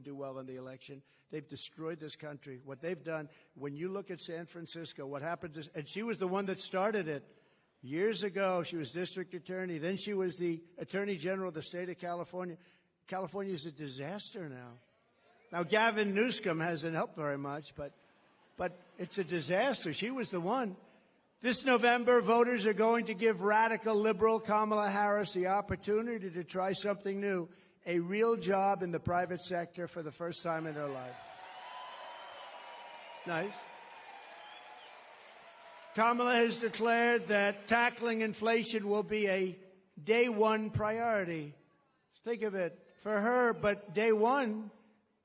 do well in the election. They've destroyed this country. What they've done, when you look at San Francisco, what happened is, and she was the one that started it. Years ago, she was district attorney. Then she was the attorney general of the state of California. California is a disaster now. Now, Gavin Newsom hasn't helped very much, but it's a disaster. She was the one. This November, voters are going to give radical liberal Kamala Harris the opportunity to try something new, a real job in the private sector for the first time in her life. It's nice. Kamala has declared that tackling inflation will be a day one priority. Think of it. For her, but day one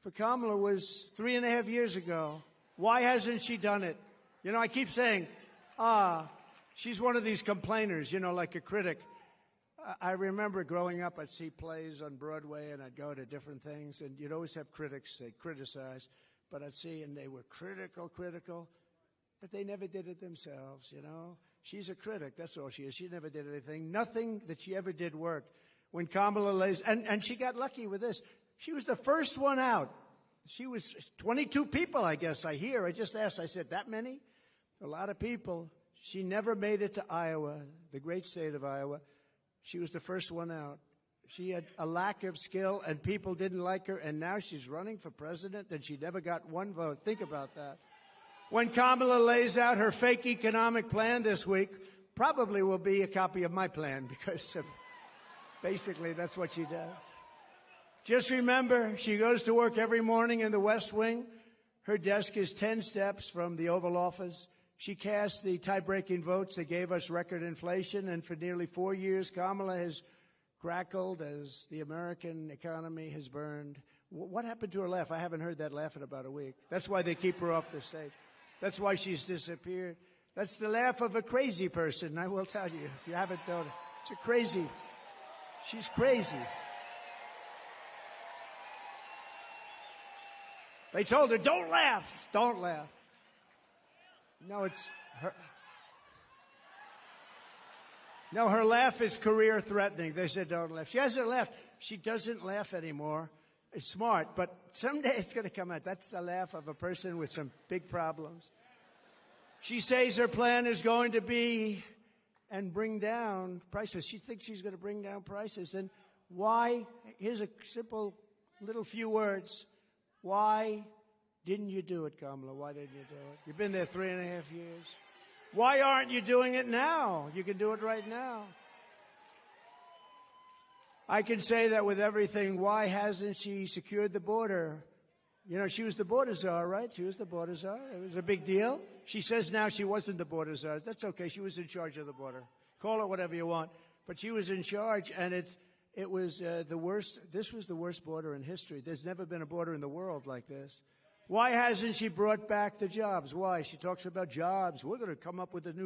for Kamala was 3.5 years ago. Why hasn't she done it? You know, I keep saying, she's one of these complainers, you know, like a critic. I remember growing up, I'd see plays on Broadway and I'd go to different things, and you'd always have critics, they'd criticize, but I'd see, and they were critical, but they never did it themselves, you know. She's a critic, that's all she is. She never did anything. Nothing that she ever did worked. When Kamala lays, and she got lucky with this. She was the first one out. She was 22 people, I guess, I hear. I just asked, I said, that many? A lot of people. She never made it to Iowa, the great state of Iowa. She was the first one out. She had a lack of skill, and people didn't like her, and now she's running for president, and she never got one vote. Think about that. When Kamala lays out her fake economic plan this week, probably will be a copy of my plan, because basically that's what she does. Just remember, she goes to work every morning in the West Wing. Her desk is 10 steps from the Oval Office. She cast the tie-breaking votes that gave us record inflation, and for nearly 4 years, Kamala has crackled as the American economy has burned. What happened to her laugh? I haven't heard that laugh in about a week. That's why they keep her off the stage. That's why she's disappeared. That's the laugh of a crazy person, I will tell you, if you haven't known it. It's a crazy. She's crazy. They told her, don't laugh, don't laugh. No, it's her. No, her laugh is career threatening. They said, don't laugh. She hasn't laughed. She doesn't laugh anymore. It's smart, but someday it's going to come out. That's the laugh of a person with some big problems. She says her plan is going to be and bring down prices. She thinks she's going to bring down prices. And why? Here's a simple little few words. Why didn't you do it, Kamala? Why didn't you do it? You've been there 3.5 years. Why aren't you doing it now? You can do it right now. I can say that with everything. Why hasn't she secured the border? You know, she was the border czar, right? She was the border czar. It was a big deal. She says now she wasn't the border czar. That's okay. She was in charge of the border. Call it whatever you want. But she was in charge, and it was the worst. This was the worst border in history. There's never been a border in the world like this. Why hasn't she brought back the jobs? Why? She talks about jobs. We're going to come up with a new